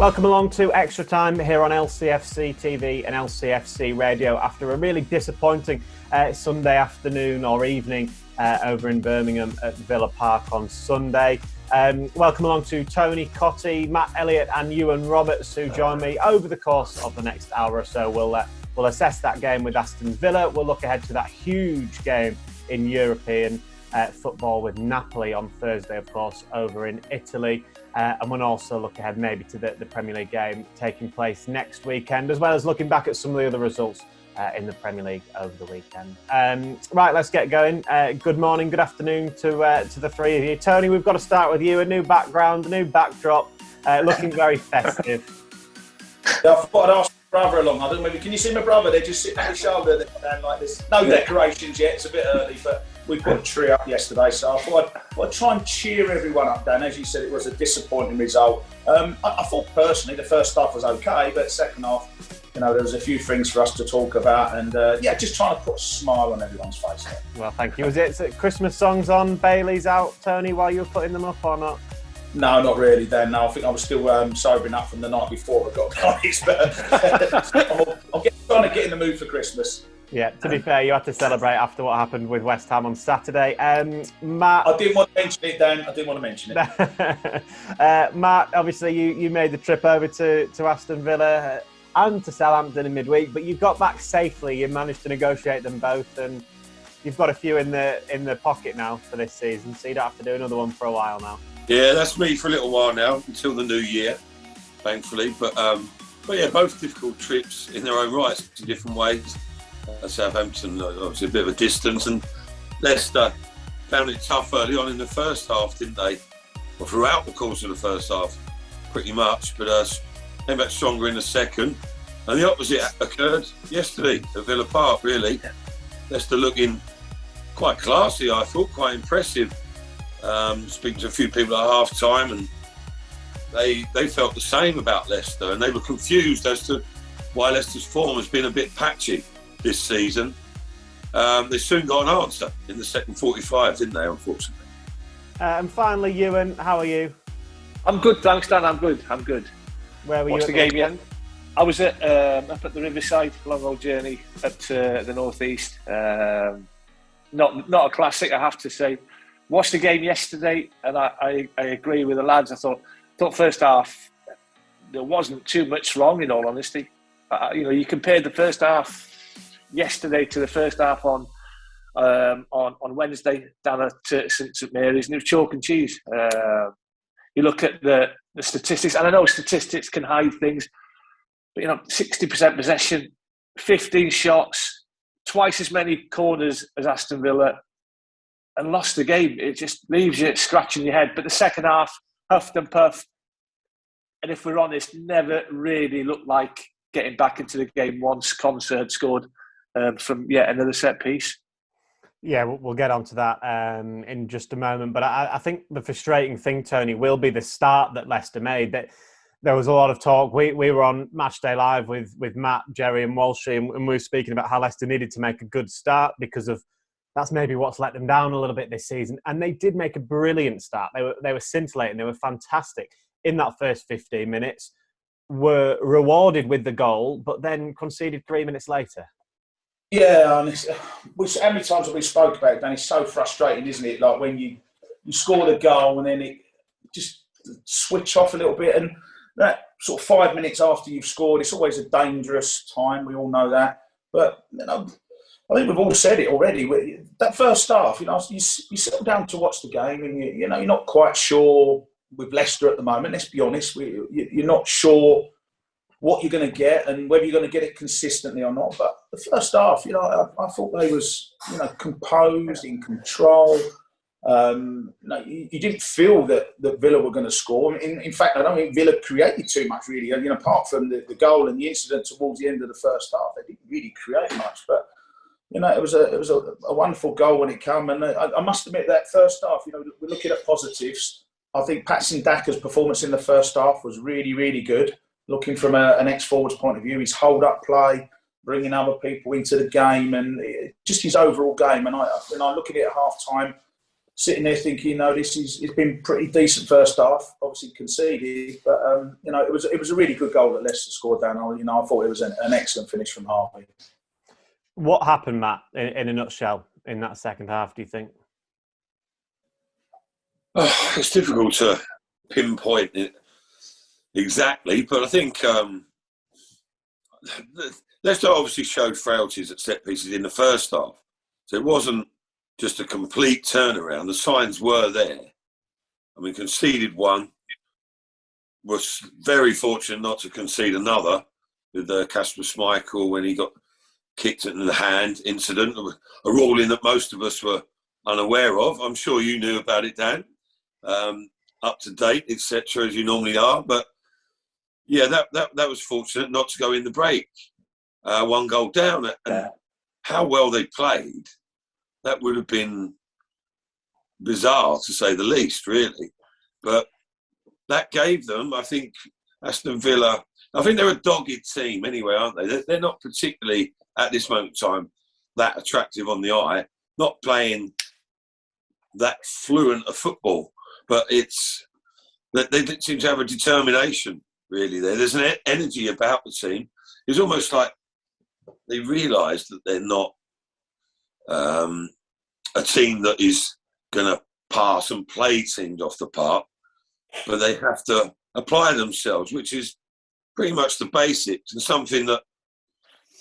Welcome along to Extra Time here on LCFC TV and LCFC Radio after a really disappointing Sunday afternoon or evening over in Birmingham at Villa Park on Sunday. Welcome along to Tony, Cottee, Matt, Elliott and Iwan Roberts who join me over the course of the next hour or so. We'll assess that game with Aston Villa. We'll look ahead to that huge game in European football with Napoli on Thursday, of course, over in Italy. And we'll also look ahead maybe to the Premier League game taking place next weekend, as well as looking back at some of the other results in the Premier League over the weekend. Right, let's get going. Good morning, good afternoon to the three of you. Tony, we've got to start with you. A new background, a new backdrop, looking very festive. Yeah, I thought I'd ask my brother along. I don't know, maybe can you see my brother? They're just sitting on his shoulder like this. No decorations yet, it's a bit early, but we put a tree up yesterday, so I thought I'd try and cheer everyone up, Dan. As you said, it was a disappointing result. I thought personally the first half was okay, but second half, there was a few things for us to talk about, and just trying to put a smile on everyone's face. Well, thank you. Was it Christmas songs on, Bailey's out, Tony, while you were putting them up or not? No, not really, Dan. No, I think I was still sobering up from the night before, I've got to be honest, but I'm trying to get in the mood for Christmas. Yeah, to be fair, you had to celebrate after what happened with West Ham on Saturday. Matt, I didn't want to mention it, Dan. I didn't want to mention it. Matt, obviously you made the trip over to Aston Villa and to Southampton in midweek, but you got back safely. You managed to negotiate them both, and you've got a few in the pocket now for this season, so you don't have to do another one for a while now. Yeah, that's me for a little while now, until the new year, thankfully. But yeah, both difficult trips in their own rights in different ways. Southampton, obviously a bit of a distance, and Leicester found it tough early on in the first half, didn't they? Well, throughout the course of the first half, pretty much, but came back stronger in the second. And the opposite occurred yesterday at Villa Park, really. Leicester looking quite classy, I thought, quite impressive. Speaking to a few people at half-time, and they felt the same about Leicester, and they were confused as to why Leicester's form has been a bit patchy this season. They soon got an answer in the second 45, didn't they, unfortunately? And finally, Ewan, how are you? I'm good, thanks, Dan. I'm good. Where were you? Watched the game yet? I was up at the Riverside, long old journey up to the northeast. Not a classic, I have to say. Watched the game yesterday, and I agree with the lads. I thought first half there wasn't too much wrong, in all honesty. You compared the first half yesterday to the first half on Wednesday down at St Mary's, and it was chalk and cheese. You look at the statistics, and I know statistics can hide things, but 60% possession, 15 shots, twice as many corners as Aston Villa, and lost the game. It just leaves you scratching your head. But the second half, huffed and puffed, and if we're honest, never really looked like getting back into the game once Concert scored from yet another set piece. Yeah, we'll get onto that in just a moment. But I think the frustrating thing, Tony, will be the start that Leicester made. That there was a lot of talk. We were on Matchday Live with Matt, Jerry and Walshy, and we were speaking about how Leicester needed to make a good start because of that's maybe what's let them down a little bit this season. And they did make a brilliant start. They were scintillating. They were fantastic in that first 15 minutes. Were rewarded with the goal, but then conceded 3 minutes later. Yeah, and how many times have we spoke about it, Dan? It's so frustrating, isn't it? Like when you score the goal and then it just switch off a little bit, and that sort of 5 minutes after you've scored, it's always a dangerous time. We all know that, but I think we've all said it already. That first half, you settle down to watch the game, and you're not quite sure with Leicester at the moment. Let's be honest, you're not sure what you're going to get and whether you're going to get it consistently or not. But the first half, I thought they was, composed, in control. You didn't feel that Villa were going to score. In fact, I don't think Villa created too much, really. Apart from the goal and the incident towards the end of the first half, they didn't really create much. But it was a wonderful goal when it came. And I must admit that first half, we're looking at positives. I think Patson Daka's performance in the first half was really, really good. Looking from an ex-forward's point of view, his hold-up play, bringing other people into the game, and just his overall game. And I look at it at half-time, sitting there thinking, it's been pretty decent first half. Obviously conceded, but it was a really good goal that Leicester scored down. I thought it was an excellent finish from Harvey. What happened, Matt, in a nutshell, in that second half, do you think? Oh, it's difficult to pinpoint it exactly, but I think Leicester obviously showed frailties at set pieces in the first half. So it wasn't just a complete turnaround. The signs were there. I mean, conceded one, was very fortunate not to concede another with Kasper Schmeichel when he got kicked in the hand incident, a ruling that most of us were unaware of. I'm sure you knew about it, Dan, up to date, etc., as you normally are. But yeah, that was fortunate not to go in the break. One goal down, and how well they played, that would have been bizarre to say the least, really. But that gave them, I think, Aston Villa. I think they're a dogged team anyway, aren't they? They're not particularly, at this moment in time, that attractive on the eye. Not playing that fluent a football, but it's that they seem to have a determination, really. There's an energy about the team. It's almost like they realise that they're not a team that is going to pass and play teams off the park, but they have to apply themselves, which is pretty much the basics and something that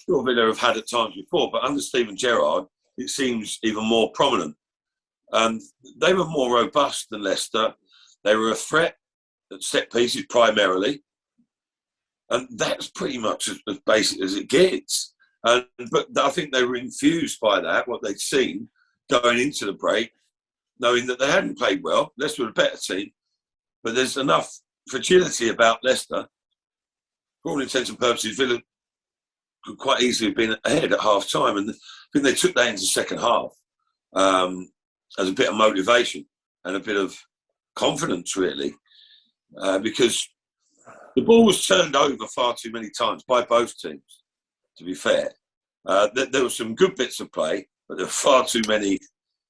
sure Villa have had at times before, but under Steven Gerrard, it seems even more prominent. They were more robust than Leicester. They were a threat at set pieces primarily, and that's pretty much as basic as it gets. But I think they were infused by that, what they'd seen going into the break, knowing that they hadn't played well. Leicester were a better team, but there's enough fragility about Leicester. For all intents and purposes, Villa could quite easily have been ahead at half time, and I think they took that into the second half as a bit of motivation and a bit of confidence, really, because the ball was turned over far too many times by both teams, to be fair. There were some good bits of play, but there were far too many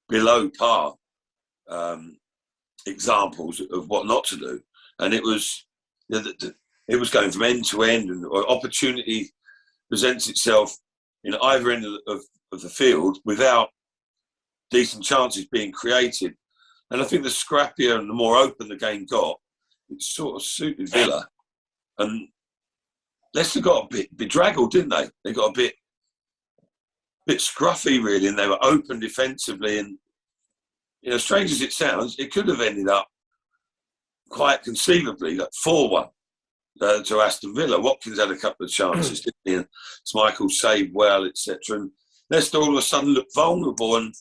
below par examples of what not to do. And it was going from end to end, and opportunity presents itself in either end of the field without decent chances being created. And I think the scrappier and the more open the game got, it sort of suited Villa. And Leicester got a bit bedraggled, didn't they? They got a bit scruffy, really, and they were open defensively. And, strange as it sounds, it could have ended up quite conceivably, like 4-1 to Aston Villa. Watkins had a couple of chances, didn't he? And Schmeichel saved well, etc. And Leicester all of a sudden looked vulnerable. And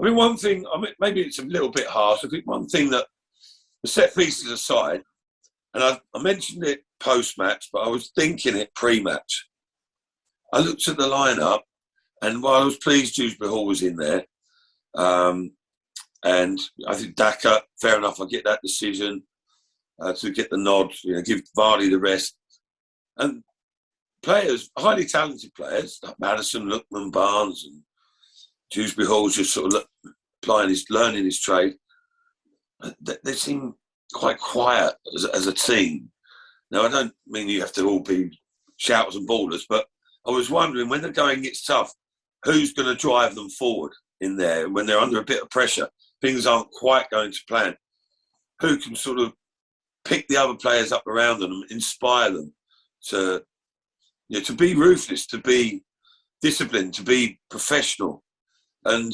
I mean, one thing, maybe it's a little bit harsh. I think one thing that the set pieces aside, and I mentioned it post-match, but I was thinking it pre-match. I looked at the lineup, and while I was pleased Dewsbury Hall was in there, and I think Daka, fair enough, I get that decision to get the nod, give Vardy the rest. And players, highly talented players, like Maddison, Lookman, Barnes, and Dewsbury Hall's just sort of learning his trade. They seem quite quiet as a team. Now, I don't mean you have to all be shouters and ballers, but I was wondering, when the going gets tough, who's going to drive them forward in there when they're under a bit of pressure? Things aren't quite going to plan. Who can sort of pick the other players up around them and inspire them to be ruthless, to be disciplined, to be professional? And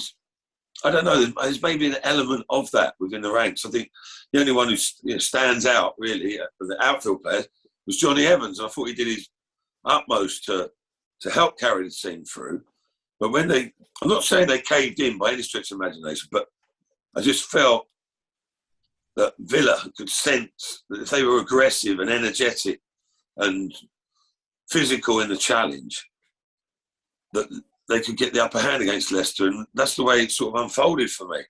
I don't know, there's maybe an element of that within the ranks. I think the only one who stands out, really, of the outfield players was Johnny Evans. And I thought he did his utmost to help carry the team through. But I'm not saying they caved in by any stretch of imagination, but I just felt that Villa could sense that if they were aggressive and energetic and physical in the challenge, that they could get the upper hand against Leicester. And that's the way it sort of unfolded for me.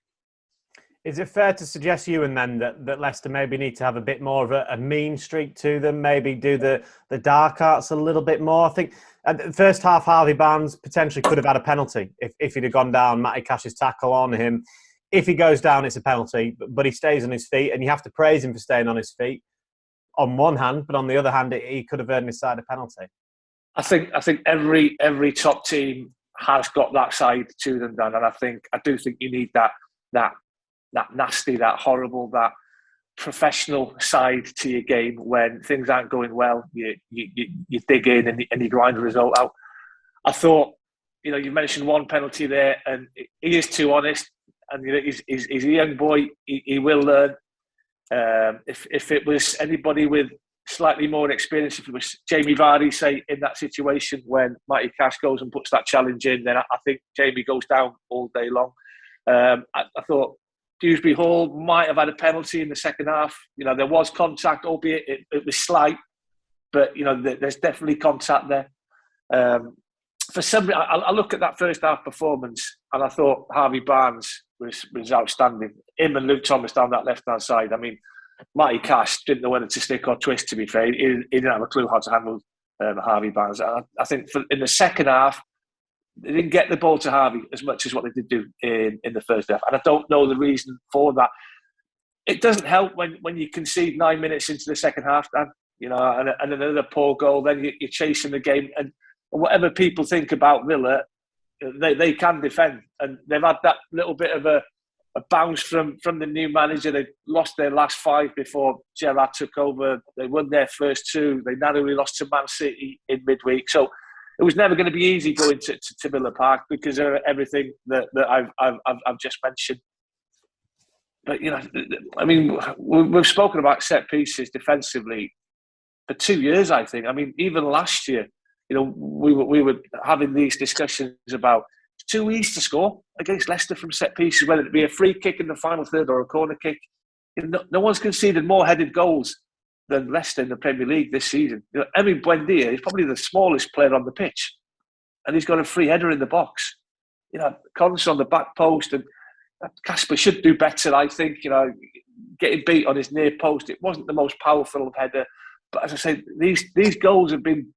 Is it fair to suggest, Ewan, then, that Leicester maybe need to have a bit more of a mean streak to them, maybe do the dark arts a little bit more? I think at the first half, Harvey Barnes potentially could have had a penalty if he'd have gone down, Matty Cash's tackle on him. if he goes down, it's a penalty, but he stays on his feet, and you have to praise him for staying on his feet on one hand, but on the other hand, he could have earned his side a penalty. I think every top team has got that side to them, Dan, and I do think you need that nasty, that horrible, that professional side to your game when things aren't going well. You dig in and you grind the result out. I thought, you mentioned one penalty there, and he is too honest. And he's a young boy. He will learn. If it was anybody with slightly more experience, if it was Jamie Vardy, say, in that situation when Matty Cash goes and puts that challenge in, then I think Jamie goes down all day long. I thought Dewsbury Hall might have had a penalty in the second half. There was contact, albeit it was slight, but there's definitely contact there. For some reason, I look at that first half performance, and I thought Harvey Barnes was outstanding. Him and Luke Thomas down that left-hand side. I mean, Matty Cash didn't know whether to stick or twist, to be fair. He didn't have a clue how to handle Harvey Barnes. I think in the second half, they didn't get the ball to Harvey as much as what they did do in the first half. And I don't know the reason for that. It doesn't help when you concede 9 minutes into the second half, Dan. And another poor goal, then you're chasing the game. And whatever people think about Villa, they can defend, and they've had that little bit of a bounce from the new manager. They lost their last 5 before Gerrard took over. They won their first 2. They narrowly lost to Man City in midweek. So it was never going to be easy going to Villa Park because of everything that I've just mentioned. But I mean, we've spoken about set pieces defensively for 2 years. I think. I mean, even last year. We were having these discussions about it's too easy to score against Leicester from set pieces, whether it be a free kick in the final third or a corner kick. No one's conceded more headed goals than Leicester in the Premier League this season. Emi Buendia is probably the smallest player on the pitch, and he's got a free header in the box. Collins on the back post, and Casper should do better, I think. Getting beat on his near post, it wasn't the most powerful header, but as I say, these goals have been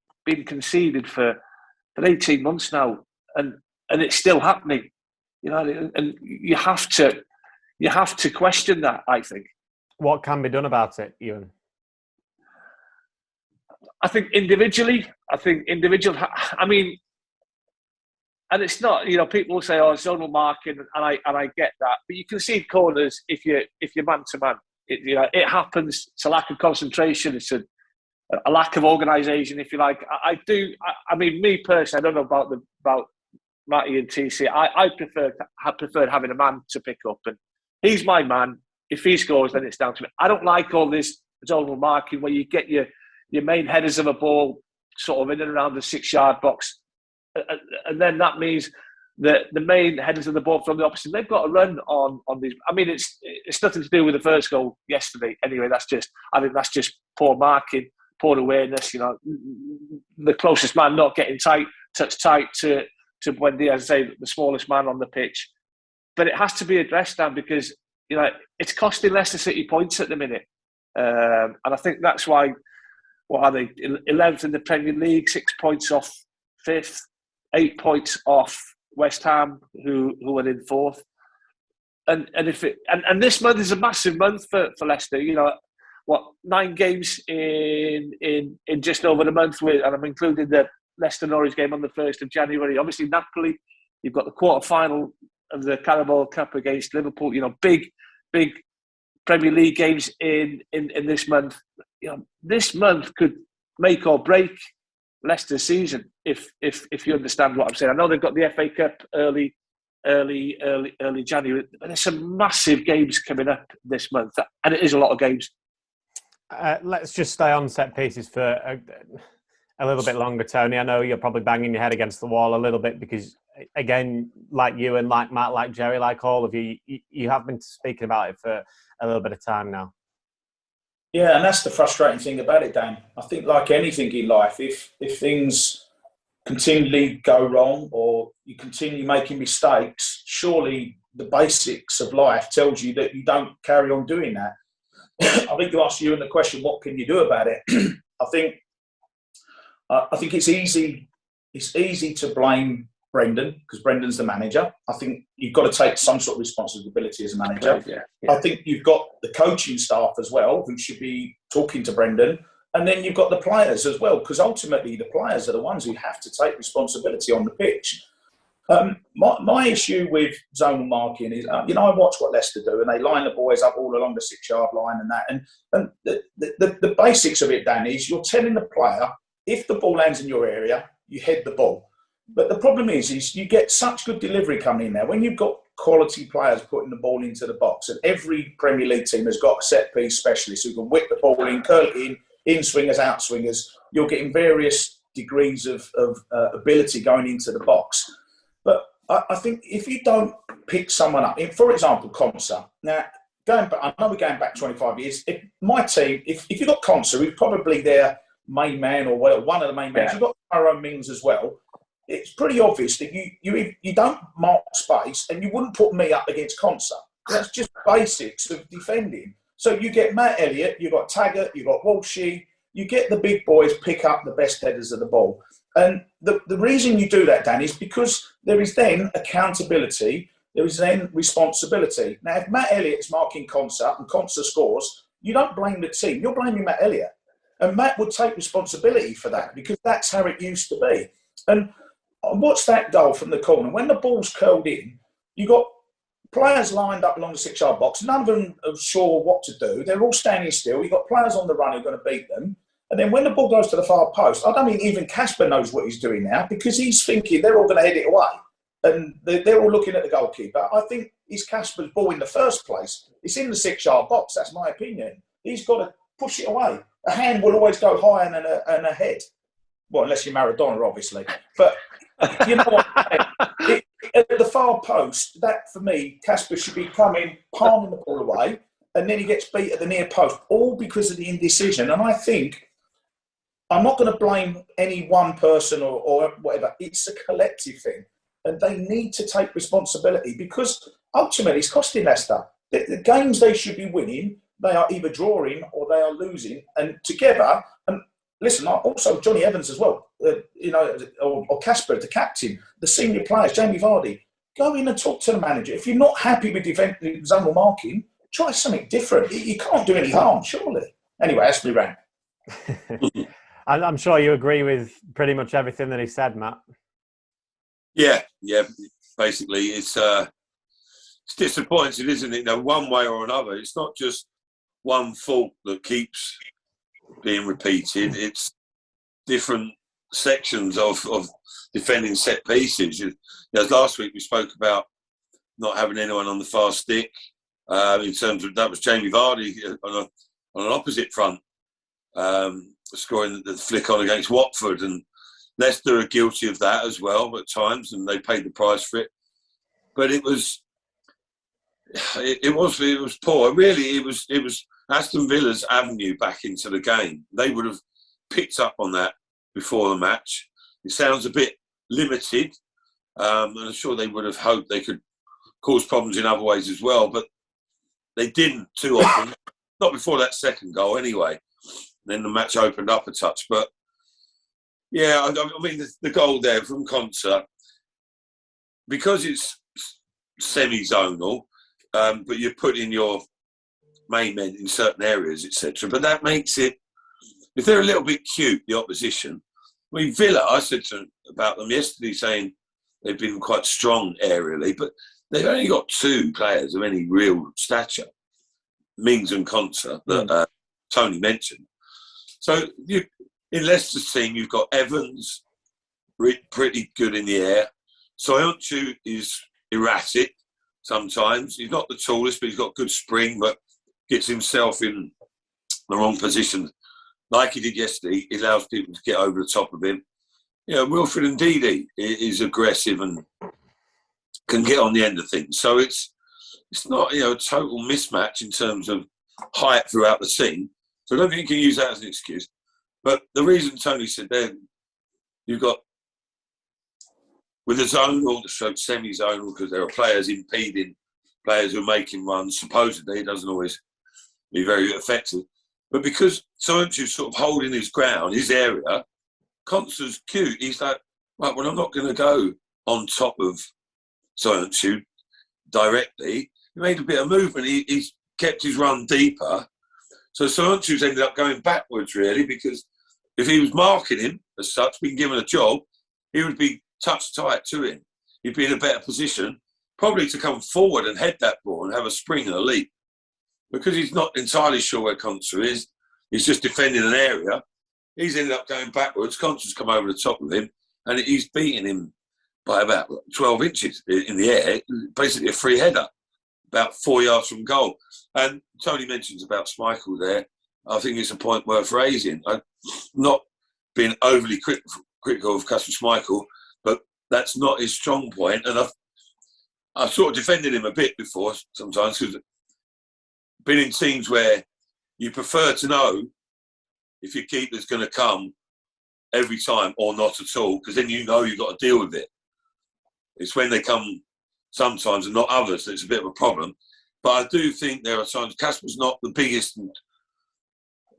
conceded for 18 months now, and it's still happening. And you have to question that, I think. What can be done about it, Iwan? I think individually. I mean, and it's not. People will say, "Oh, zonal marking," and I get that, but you concede corners if you're man to man. It happens. It's a lack of concentration. It's a lack of organisation, if you like. I mean, me personally, I don't know about Matty and TC. I preferred having a man to pick up, and he's my man. If he scores, then it's down to me. I don't like all this zonal marking where you get your main headers of a ball sort of in and around the 6-yard box, and then that means that the main headers of the ball from the opposite, they've got to run on these. I mean, it's nothing to do with the first goal yesterday. Anyway, I think that's just poor marking. Poor awareness, the closest man not getting touched tight to Buendia, as I say, the smallest man on the pitch. But it has to be addressed now because, it's costing Leicester City points at the minute. And I think that's why, what are they, 11th in the Premier League, 6 points off 5th, 8 points off West Ham, who are in 4th. And this month is a massive month for Leicester, 9 games in just over a month, and I'm including the Leicester Norwich game on the 1st of January. Obviously, Napoli, you've got the quarter-final of the Carabao Cup against Liverpool. Big Premier League games in this month. This month could make or break Leicester's season if you understand what I'm saying. I know they've got the FA Cup early January, but there's some massive games coming up this month, and it is a lot of games. Let's just stay on set pieces for a little bit longer, Tony. I know you're probably banging your head against the wall a little bit because, again, like you and like Matt, like Jerry, like all of you, you have been speaking about it for a little bit of time now. Yeah, and that's the frustrating thing about it, Dan. I think like anything in life, if things continually go wrong or you continue making mistakes, surely the basics of life tells you that you don't carry on doing that. I think you asked you in the question, what can you do about it? I think it's easy to blame Brendan, because Brendan's the manager. I think you've got to take some sort of responsibility as a manager. Yeah. I think you've got the coaching staff as well, who should be talking to Brendan. And then you've got the players as well, because ultimately the players are the ones who have to take responsibility on the pitch. My issue with zonal marking is, I watch what Leicester do, and they line the boys up all along the 6-yard line and that. And the basics of it, Dan, is you're telling the player, if the ball lands in your area, you head the ball. But the problem is you get such good delivery coming in there. When you've got quality players putting the ball into the box, and every Premier League team has got a set-piece specialist who can whip the ball in, curl it in swingers, out swingers, you're getting various degrees of ability going into the box. But I think if you don't pick someone up, for example, Konsa. Now, I know we're going back 25 years. If my team, if you've got Konsa, who's probably their main man or one of the main men, you've got Tyrone Mings as well. It's pretty obvious that you don't mark space, and you wouldn't put me up against Konsa. That's just basics of defending. So you get Matt Elliott, you've got Taggart, you've got Walshy, you get the big boys pick up the best headers of the ball. And the reason you do that, Dan, is because there is then accountability, there is then responsibility. Now, if Matt Elliott's marking Konsa and Konsa scores, you don't blame the team, you're blaming Matt Elliott. And Matt would take responsibility for that, because that's how it used to be. And watch that goal from the corner. When the ball's curled in, you got players lined up along the 6-yard box. None of them are sure what to do. They're all standing still. You've got players on the run who are going to beat them. And then when the ball goes to the far post, I don't think even Kasper knows what he's doing now, because he's thinking they're all going to head it away. And they're all looking at the goalkeeper. I think it's Kasper's ball in the first place. It's in the 6-yard box. That's my opinion. He's got to push it away. A hand will always go higher than a head. Well, unless you're Maradona, obviously. But you know what? At the far post, that for me, Kasper should be coming, palming the ball away, and then he gets beat at the near post, all because of the indecision. And I think, I'm not going to blame any one person or whatever. It's a collective thing. And they need to take responsibility, because ultimately it's costing Leicester. The games they should be winning, they are either drawing or they are losing. And together, and listen, also Johnny Evans as well, or Kasper, the captain, the senior players, Jamie Vardy, go in and talk to the manager. If you're not happy with zonal marking, try something different. You can't do any harm, surely. Anyway, that's me rant. I'm sure you agree with pretty much everything that he said, Matt. Yeah. Basically, it's disappointing, isn't it? One way or another. It's not just one fault that keeps being repeated. It's different sections of defending set pieces. Last week we spoke about not having anyone on the far stick. In terms of that was Jamie Vardy on an opposite front, scoring the flick on against Watford, and Leicester are guilty of that as well at times, and they paid the price for it. But it was poor. Really, it was Aston Villa's avenue back into the game. They would have picked up on that before the match. It sounds a bit limited, and I'm sure they would have hoped they could cause problems in other ways as well, but they didn't too often. Not before that second goal, anyway. Then the match opened up a touch, but yeah, I mean the goal there from Konsa, because it's semi-zonal, but you're putting your main men in certain areas, etc. But that makes it, if they're a little bit cute, the opposition. I mean, Villa, I said about them yesterday, saying they've been quite strong aerially, but they've only got two players of any real stature, Mings and Konsa, that Tony mentioned. So in Leicester's team, you've got Evans, pretty good in the air. Soyuncu is erratic sometimes. He's not the tallest, but he's got good spring, but gets himself in the wrong position. Like he did yesterday, he allows people to get over the top of him. Wilfred Ndidi is aggressive and can get on the end of things. So it's not a total mismatch in terms of height throughout the team. So I don't think you can use that as an excuse. But the reason Tony said then, you've got with the zonal, the semi-zonal, because there are players impeding players who are making runs. Supposedly, it doesn't always be very effective. But because Soyuncu's sort of holding his ground, his area, Konsa's cute. He's like, right, well, I'm not going to go on top of Soyuncu directly. He made a bit of movement. He's kept his run deeper. So Soyuncu's ended up going backwards, really, because if he was marking him as such, being given a job, he would be touch tight to him. He'd be in a better position, probably to come forward and head that ball and have a spring and a leap. Because he's not entirely sure where Conteh is, he's just defending an area. He's ended up going backwards. Conteh's come over the top of him, and he's beating him by about 12 inches in the air, basically a free header, about 4 yards from goal. And Tony mentions about Schmeichel there. I think it's a point worth raising. I'm not being overly critical of Kasper Schmeichel, but that's not his strong point. And I've sort of defended him a bit before sometimes, because been in teams where you prefer to know if your keeper's going to come every time or not at all, because then you know you've got to deal with it. It's when they come sometimes and not others that's a bit of a problem. But I do think there are times Kasper's not the biggest and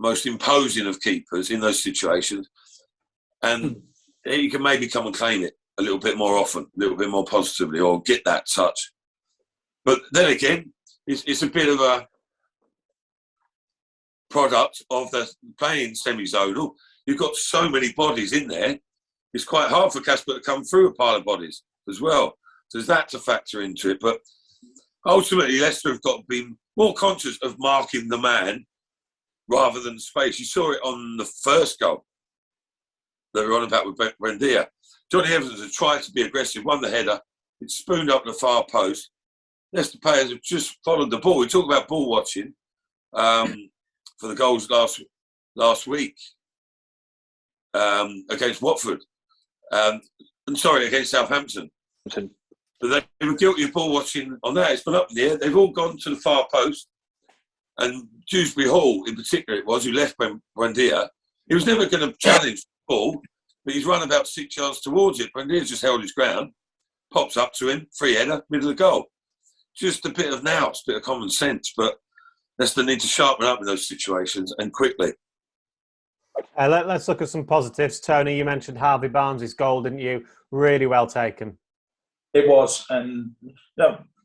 most imposing of keepers in those situations, and he can maybe come and claim it a little bit more often, a little bit more positively, or get that touch. But then again, it's a bit of a product of the playing semi-zonal. You've got so many bodies in there, it's quite hard for Kasper to come through a pile of bodies as well. So there's that to factor into it. But ultimately, Leicester have got to be more conscious of marking the man rather than space. You saw it on the first goal that we were on about with Buendia. Johnny Evans had tried to be aggressive, won the header, it spooned up the far post. Leicester players have just followed the ball. We talk about ball watching for the goals last week against Watford. Against Southampton. But they were guilty of ball watching on that. It's been up in the air. They've all gone to the far post. And Dewsbury Hall, in particular, it was, who left Buendia. He was never going to challenge the ball, but he's run about 6 yards towards it. Buendia's just held his ground, pops up to him, free header, middle of the goal. Just a bit of nous, a bit of common sense, but Leicester need to sharpen up in those situations and quickly. Let's look at some positives. Tony, you mentioned Harvey Barnes' goal, didn't you? Really well taken. It was, and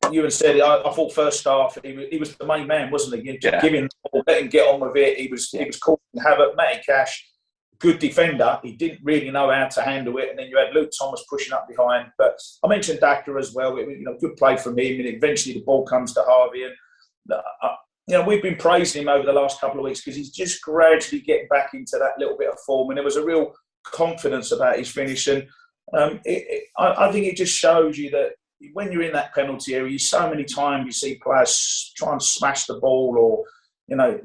Ewan said it. I thought first half he was the main man, wasn't he? Just give him the ball, let him get on with it. He was causing havoc. Matty Cash, good defender. He didn't really know how to handle it, and then you had Luke Thomas pushing up behind. But I mentioned Daka as well. Good play from him, and eventually the ball comes to Harvey. And we've been praising him over the last couple of weeks because he's just gradually getting back into that little bit of form, and there was a real confidence about his finish. And I think it just shows you that when you're in that penalty area, so many times you see players try and smash the ball, or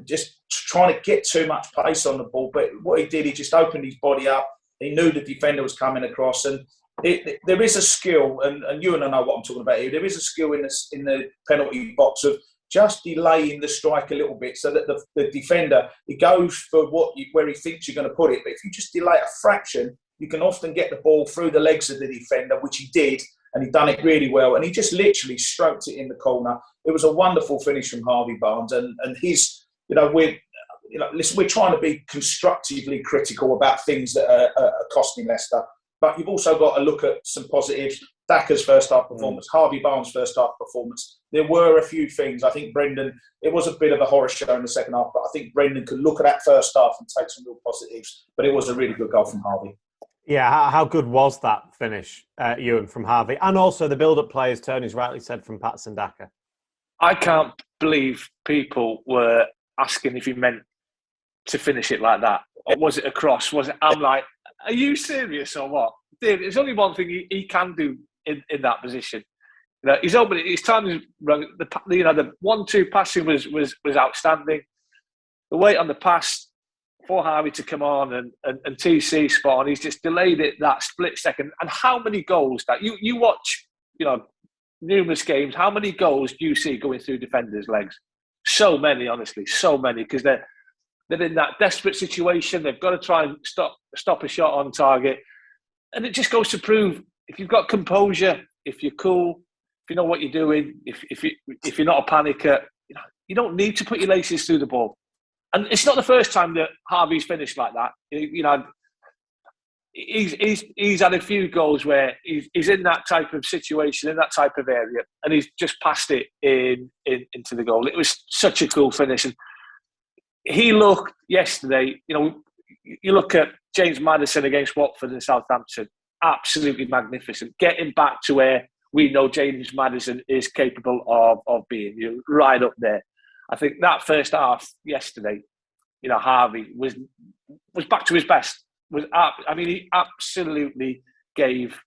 just trying to get too much pace on the ball. But what he did, he just opened his body up. He knew the defender was coming across, and there is a skill, and you and I know what I'm talking about here. There is a skill in the penalty box of just delaying the strike a little bit so that the defender, he goes for where he thinks you're going to put it. But if you just delay a fraction, you can often get the ball through the legs of the defender, which he did, and he done it really well. And he just literally stroked it in the corner. It was a wonderful finish from Harvey Barnes, and his, listen, we're trying to be constructively critical about things that are costing Leicester, but you've also got to look at some positives. Daka's first half performance, Harvey Barnes' first half performance. There were a few things. I think Brendan, it was a bit of a horror show in the second half, but I think Brendan could look at that first half and take some real positives. But it was a really good goal from Harvey. Yeah, how good was that finish, Ewan, from Harvey? And also the build-up play, as Tony's rightly said, from Patson Daka. I can't believe people were asking if he meant to finish it like that. Or was it a cross? I'm like, are you serious or what? Dave, there's only one thing he can do in that position. He's open. His time is wrong. The 1-2 passing was outstanding. The weight on the pass for Harvey to come on and TC spot on, he's just delayed it that split second. And how many goals that you watch, numerous games. How many goals do you see going through defenders' legs? So many, honestly, so many, because they're in that desperate situation. They've got to try and stop a shot on target, and it just goes to prove if you've got composure, if you're cool, if you know what you're doing, if you're not a panicker, you don't need to put your laces through the ball. And it's not the first time that Harvey's finished like that. he's had a few goals where he's in that type of situation, in that type of area, and he's just passed it into the goal. It was such a cool finish. And he looked yesterday, you look at James Maddison against Watford and Southampton, absolutely magnificent. Getting back to where we know James Maddison is capable of being, right up there. I think that first half yesterday, Harvey was back to his best. He absolutely gave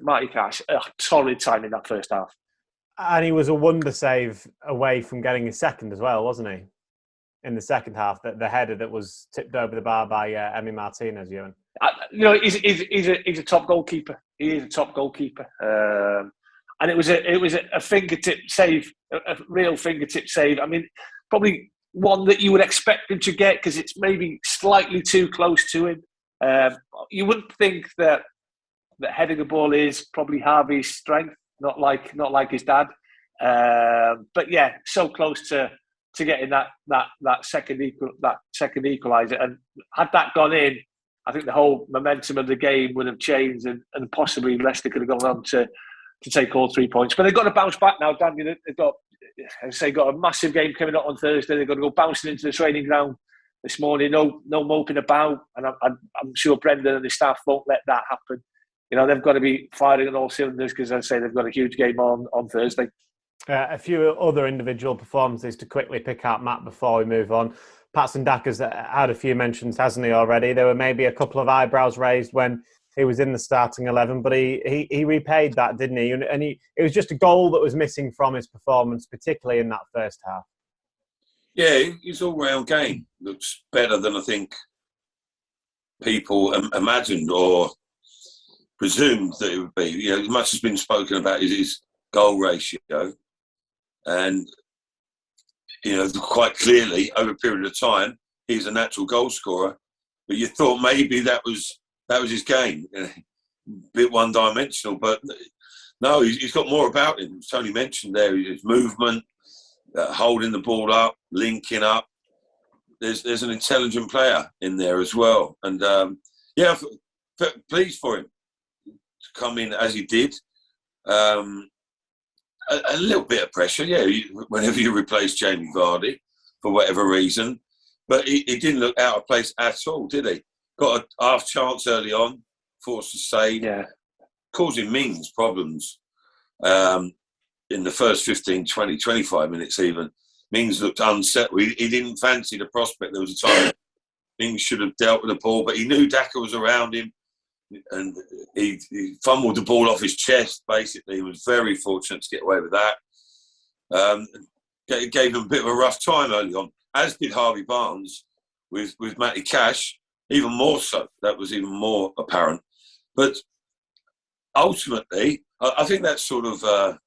Matty Cash a torrid time in that first half. And he was a wonder save away from getting his second as well, wasn't he? In the second half, the header that was tipped over the bar by Emi Martinez, Ewan. He's a top goalkeeper. He is a top goalkeeper, and it was a fingertip save, a real fingertip save. I mean, probably one that you would expect him to get because it's maybe slightly too close to him. You wouldn't think that heading the ball is probably Harvey's strength, not like his dad. But yeah, so close to getting that second equaliser, and had that gone in, I think the whole momentum of the game would have changed, and possibly Leicester could have gone on to take all 3 points. But they've got to bounce back now, Dan. They've got a massive game coming up on Thursday. They've got to go bouncing into the training ground this morning. No moping about, and I'm sure Brendan and the staff won't let that happen. They've got to be firing on all cylinders because, as I say, they've got a huge game on Thursday. A few other individual performances to quickly pick out, Matt, before we move on. Patson Daka's had a few mentions, hasn't he, already? There were maybe a couple of eyebrows raised when he was in the starting 11, but he repaid that, didn't he? And it was just a goal that was missing from his performance, particularly in that first half. Yeah, his all-round game looks better than I think people imagined or presumed that it would be. Much has been spoken about his goal ratio, and quite clearly over a period of time he's a natural goal scorer. But you thought maybe that was his game, a bit one-dimensional. But no, he's got more about him. Tony mentioned there his movement, holding the ball up, linking up. There's an intelligent player in there as well, and pleased for him to come in as he did. A little bit of pressure, whenever you replace Jamie Vardy for whatever reason, but he didn't look out of place at all, did he? Got a half chance early on, forced to save, causing Mings problems in the first 15, 20, 25 minutes even. Mings looked unsettled. He didn't fancy the prospect. There was a time Mings should have dealt with the ball, but he knew Daka was around him, and he fumbled the ball off his chest, basically. He was very fortunate to get away with that. It gave him a bit of a rough time early on, as did Harvey Barnes with Matty Cash, even more so. That was even more apparent. But ultimately, I think that sort of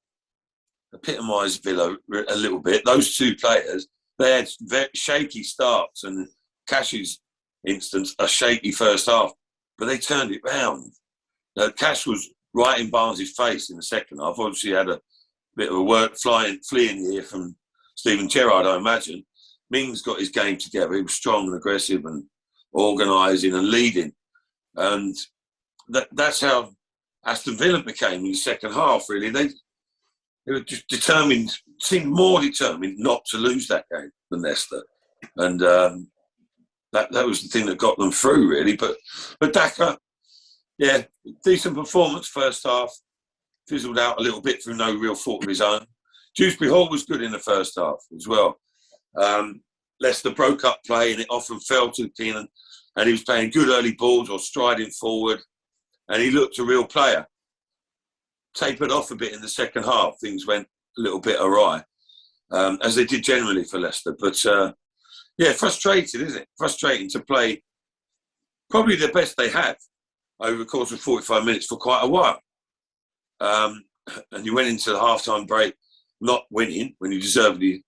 epitomised Villa a little bit. Those two players, they had very shaky starts, and Cash's instance, a shaky first half. But they turned it round. Cash was right in Barnes' face in the second half. Obviously, had a bit of a fleeing here from Stephen Gerrard, I imagine. Mings got his game together. He was strong and aggressive and organising and leading. And that's how Aston Villa became in the second half, really. They were just determined, seemed more determined not to lose that game than Leicester. And that was the thing that got them through, really. But Daka, decent performance first half. Fizzled out a little bit through no real fault of his own. Dewsbury Hall was good in the first half as well. Leicester broke up play, and it often fell to Keenan, and he was playing good early balls or striding forward, and he looked a real player. Tapered off a bit in the second half. Things went a little bit awry, as they did generally for Leicester. But frustrating, isn't it? Frustrating to play probably the best they have over the course of 45 minutes for quite a while. And you went into the half-time break not winning when you deservedly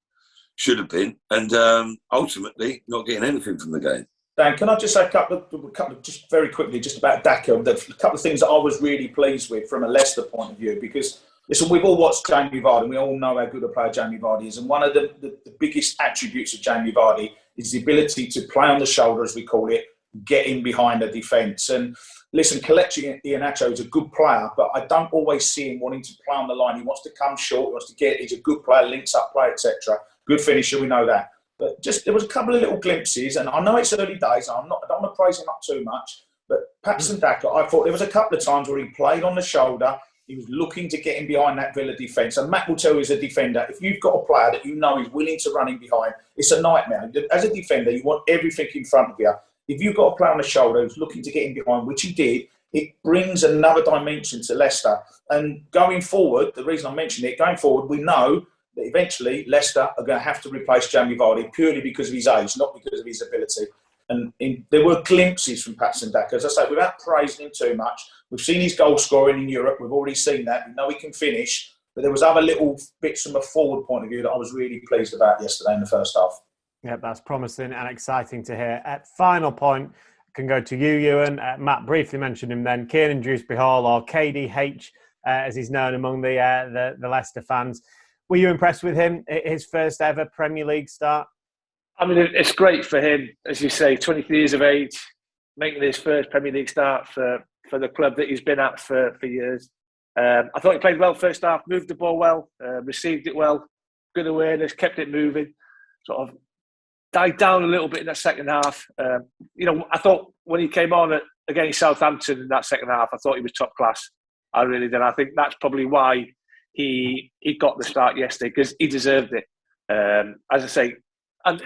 should have been, and ultimately not getting anything from the game. Dan, can I just say a couple of just very quickly, just about Daka, a couple of things that I was really pleased with from a Leicester point of view, because, listen, we've all watched Jamie Vardy, and we all know how good a player Jamie Vardy is, and one of the biggest attributes of Jamie Vardy is the ability to play on the shoulder, as we call it, get in behind the defence. And listen, Kelechi Iheanacho is a good player, but I don't always see him wanting to play on the line. He wants to come short. He wants to get. He's a good player, links up play, etc. Good finisher, we know that. But just there was a couple of little glimpses, and I know it's early days. I don't want to praise him up too much, but Patson Daka, I thought there was a couple of times where he played on the shoulder. He was looking to get in behind that Villa defence. And Matt will tell you as a defender, if you've got a player that you know is willing to run in behind, it's a nightmare. As a defender, you want everything in front of you. If you've got a player on the shoulder who's looking to get in behind, which he did, it brings another dimension to Leicester. And going forward, the reason I mention it, going forward, we know that eventually Leicester are going to have to replace Jamie Vardy purely because of his age, not because of his ability. And there were glimpses from Patson Daka. As I say, without praising him too much, we've seen his goal scoring in Europe. We've already seen that. We know he can finish. But there was other little bits from a forward point of view that I was really pleased about yesterday in the first half. Yeah, that's promising and exciting to hear. Final point can go to you, Ewan. Matt briefly mentioned him then. Kiernan Dewsbury Hall, or KDH, as he's known among the Leicester fans. Were you impressed with him? His first ever Premier League start? I mean, it's great for him, as you say, 23 years of age, making his first Premier League start for the club that he's been at for years. I thought he played well first half, moved the ball well, received it well, good awareness, kept it moving, sort of died down a little bit in that second half. I thought when he came on against Southampton in that second half, I thought he was top class. I really did. I think that's probably why he got the start yesterday, because he deserved it. As I say, and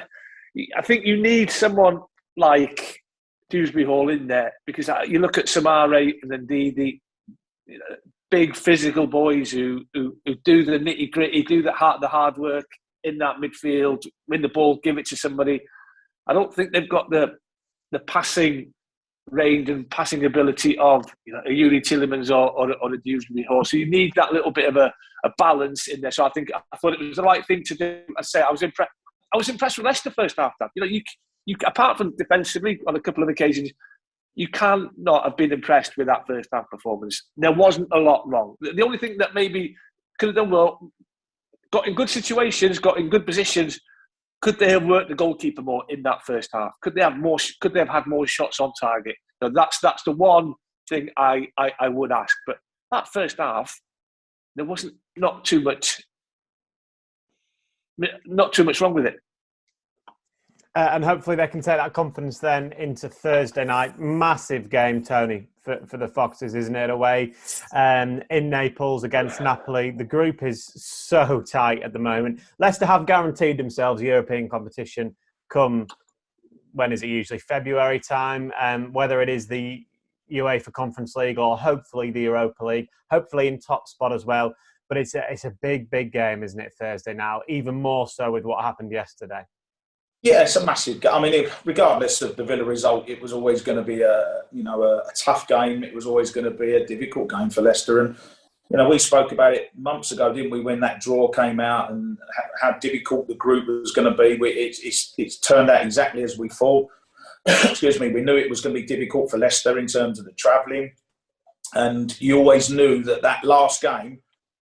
I think you need someone like Dewsbury Hall in there, because you look at Samare and then the big physical boys who do the nitty gritty, do the hard work in that midfield, win the ball, give it to somebody. I don't think they've got the passing range and passing ability of a Yuri Tillemans or a Dewsbury Hall. So you need that little bit of a balance in there. So I thought it was the right thing to do. I say I was impressed with Leicester first half. You apart from defensively on a couple of occasions, you can not have been impressed with that first half performance. There wasn't a lot wrong. The only thing that maybe could have done well, got in good situations, got in good positions. Could they have worked the goalkeeper more in that first half? Could they have more? Could they have had more shots on target? That's the one thing I would ask. But that first half, there wasn't not too much wrong with it. And hopefully they can take that confidence then into Thursday night. Massive game, Tony, for the Foxes, isn't it? Away in Naples against Napoli. The group is so tight at the moment. Leicester have guaranteed themselves European competition come, when is it usually? February time. Whether it is the UEFA Conference League or hopefully the Europa League, hopefully in top spot as well. But it's a big game, isn't it, Thursday now? Even more so with what happened yesterday. Yeah, it's a massive game. I mean, regardless of the Villa result, it was always going to be a tough game. It was always going to be a difficult game for Leicester. And, we spoke about it months ago, didn't we, when that draw came out and how difficult the group was going to be. It's turned out exactly as we thought. Excuse me. We knew it was going to be difficult for Leicester in terms of the travelling. And you always knew that last game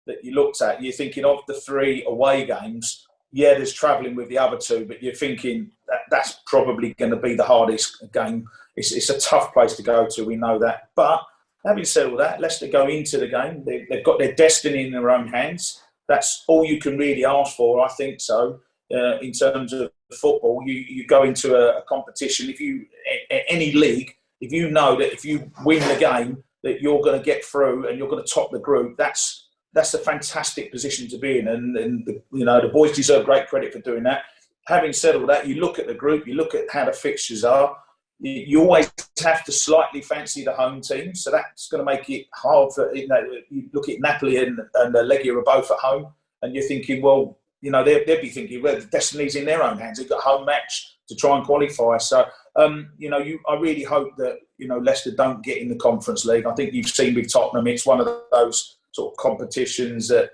that you looked at, you're thinking of the 3 away games. Yeah, there's travelling with the other 2, but you're thinking that's probably going to be the hardest game. It's a tough place to go to, we know that. But having said all that, Leicester go into the game. They've got their destiny in their own hands. That's all you can really ask for, I think so, in terms of football. You go into a competition, any league, if you know that if you win the game, that you're going to get through and you're going to top the group, that's a fantastic position to be in, and the boys deserve great credit for doing that. Having said all that, you look at the group, you look at how the fixtures are. You always have to slightly fancy the home team, so that's going to make it hard for you look at Napoli and Legia are both at home, and you're thinking, well, they'll be thinking, well, the destiny's in their own hands. They've got a home match to try and qualify. So, I really hope that Leicester don't get in the Conference League. I think you've seen with Tottenham, it's one of those sort of competitions that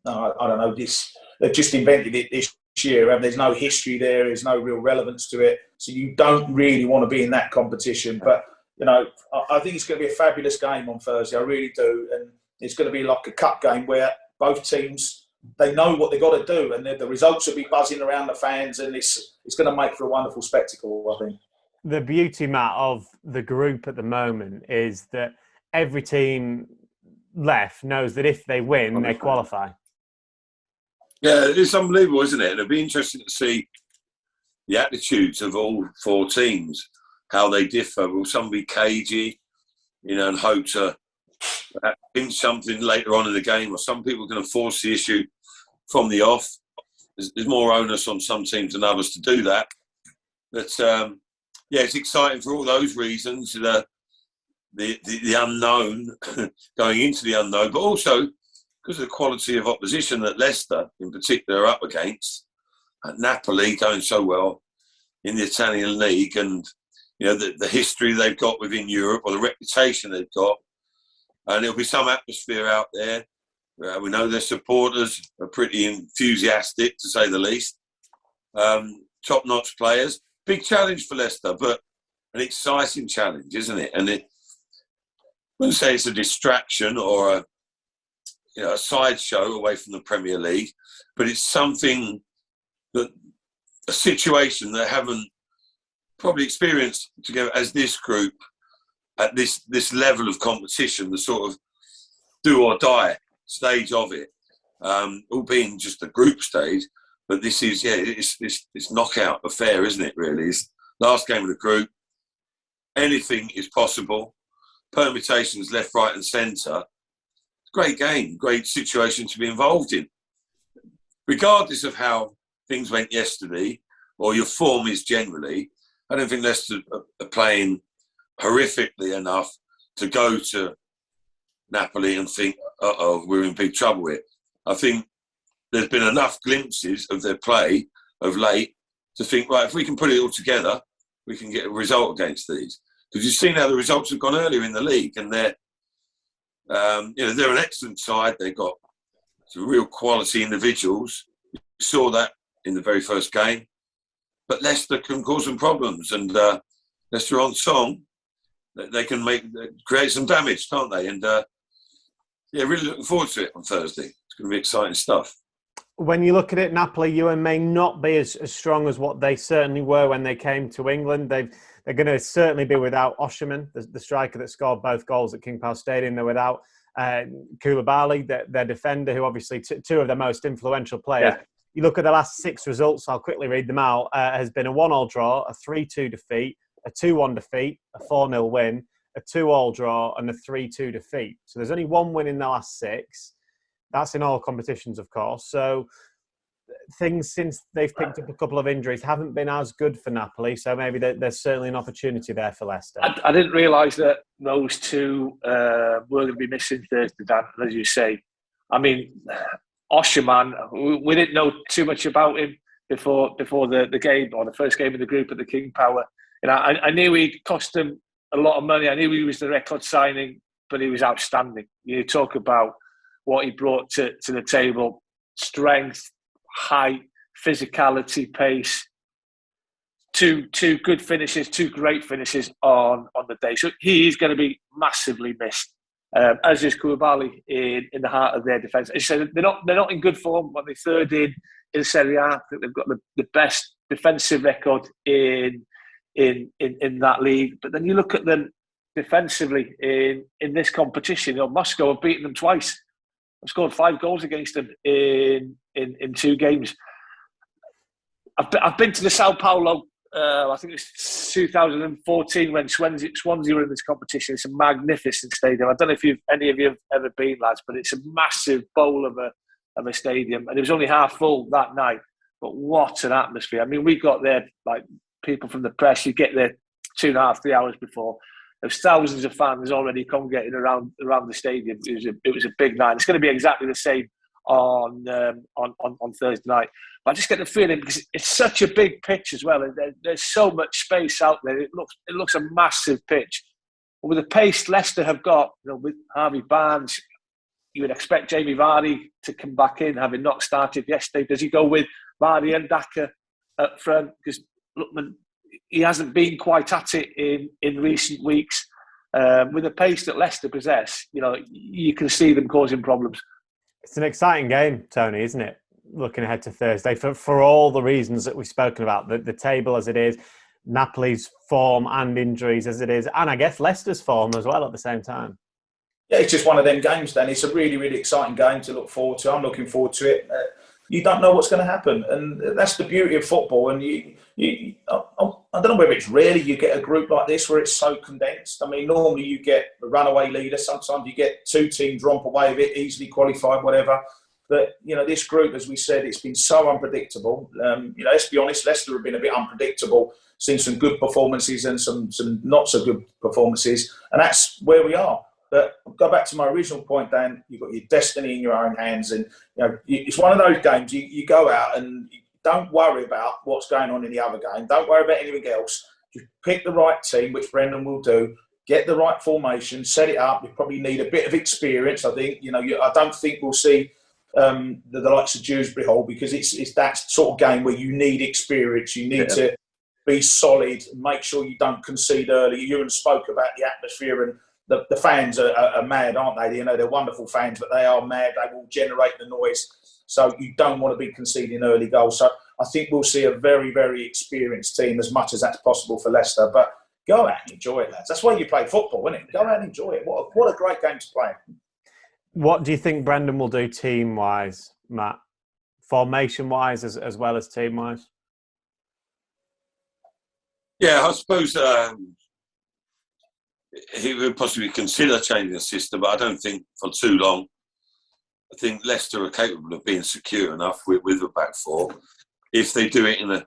I don't know. They've just invented it this year, and there's no history there. There's no real relevance to it, so you don't really want to be in that competition. But I think it's going to be a fabulous game on Thursday. I really do, and it's going to be like a cup game where both teams, they know what they've got to do, and the results will be buzzing around the fans, and it's going to make for a wonderful spectacle, I think. the beauty, Matt, of the group at the moment is that every team left knows that if they win, they qualify. Yeah, it's unbelievable, isn't it? It'll be interesting to see the attitudes of all four teams, how they differ. Will some be cagey, and hope to win something later on in the game, or some people are going to force the issue from the off? There's more onus on some teams than others to do that. But it's exciting for all those reasons. The unknown, going into the unknown, but also because of the quality of opposition that Leicester, in particular, are up against. Napoli going so well in the Italian league, and the history they've got within Europe, or the reputation they've got, and there'll be some atmosphere out there. We know their supporters are pretty enthusiastic, to say the least. Top-notch players. Big challenge for Leicester, but an exciting challenge, isn't it? And I wouldn't say it's a distraction or a sideshow away from the Premier League, but it's something a situation they haven't probably experienced together as this group at this level of competition, the sort of do or die stage of it, all being just the group stage. But this is, it's knockout affair, isn't it, really? It's last game of the group. Anything is possible. Permutations left, right and centre. Great game, great situation to be involved in. Regardless of how things went yesterday, or your form is generally, I don't think Leicester are playing horrifically enough to go to Napoli and think, we're in big trouble here. I think there's been enough glimpses of their play of late to think, right, if we can put it all together, we can get a result against these. Because you've seen how the results have gone earlier in the league, and they're an excellent side. They've got some real quality individuals. You saw that in the very first game. But Leicester can cause them problems, and Leicester on song, they can create some damage, can't they? And really looking forward to it on Thursday. It's going to be exciting stuff. When you look at it, Napoli, Iwan, may not be as strong as what they certainly were when they came to England. They're going to certainly be without Osherman, the striker that scored both goals at King Power Stadium. They're without Koulibaly, their defender, who obviously two of their most influential players. Yeah. You look at the last 6 results, I'll quickly read them out, has been a 1-1 draw, a 3-2 defeat, a 2-1 defeat, a 4-0 win, a 2-2 draw, and a 3-2 defeat. So there's only 1 win in the last 6. That's in all competitions, of course. So things since they've picked up a couple of injuries haven't been as good for Napoli. So maybe there's certainly an opportunity there for Leicester. I didn't realise that those two were going to be missing Thursday, Dan, as you say. I mean, Osherman, we didn't know too much about him before the game, or the first game of the group at the King Power. I knew he cost them a lot of money. I knew he was the record signing, but he was outstanding. You talk about what he brought to the table: strength, height, physicality, pace. Two good finishes, 2 great finishes on the day. So he is going to be massively missed. As is Koulibaly in the heart of their defence. As I said, they're not in good form. But they're 3rd in Serie A. I think they've got the best defensive record in that league. But then you look at them defensively in this competition. Moscow have beaten them twice. I've scored 5 goals against them in 2 games. I've been to the Sao Paulo. I think it's 2014 when Swansea were in this competition. It's a magnificent stadium. I don't know if any of you have ever been, lads, but it's a massive bowl of a stadium, and it was only half full that night. But what an atmosphere! I mean, we got there like people from the press. You get there 2.5, 3 hours before. There's thousands of fans already congregating around the stadium. It was a big night. It's going to be exactly the same on Thursday night. But I just get the feeling, because it's such a big pitch as well, and there's so much space out there. It looks a massive pitch. But with the pace Leicester have got, with Harvey Barnes, you would expect Jamie Vardy to come back in, having not started yesterday. Does he go with Vardy and Daka up front? Because Lookman, he hasn't been quite at it in recent weeks. With the pace that Leicester possess, you can see them causing problems. It's an exciting game, Tony, isn't it? Looking ahead to Thursday, for all the reasons that we've spoken about, the table as it is, Napoli's form and injuries as it is, and I guess Leicester's form as well at the same time. Yeah, it's just one of them games, Dan. It's a really, really exciting game to look forward to. I'm looking forward to it. You don't know what's going to happen, and that's the beauty of football. And I don't know whether it's rarely you get a group like this where it's so condensed. I mean, normally you get the runaway leader. Sometimes you get two teams romp away with it, easily qualified, whatever. But, this group, as we said, it's been so unpredictable. Let's be honest, Leicester have been a bit unpredictable, seen some good performances and some not so good performances, and that's where we are. But go back to my original point, Dan, you've got your destiny in your own hands, and it's one of those games you go out and you don't worry about what's going on in the other game. Don't worry about anything else. Just pick the right team, which Brendan will do. Get the right formation, set it up. You probably need a bit of experience. I think I don't think we'll see the likes of Dewsbury Hall, because it's that sort of game where you need experience. You need to be solid, make sure you don't concede early. Ewan spoke about the atmosphere, and the fans are mad, aren't they? They're wonderful fans, but they are mad. They will generate the noise. So you don't want to be conceding early goals. So I think we'll see a very, very experienced team, as much as that's possible for Leicester. But go out and enjoy it, lads. That's why you play football, isn't it? Go out and enjoy it. What a great game to play. What do you think Brendan will do team-wise, Matt? Formation-wise as well as team-wise? Yeah, I suppose he would possibly consider changing the system, but I don't think for too long. I think Leicester are capable of being secure enough with the back four if they do it in a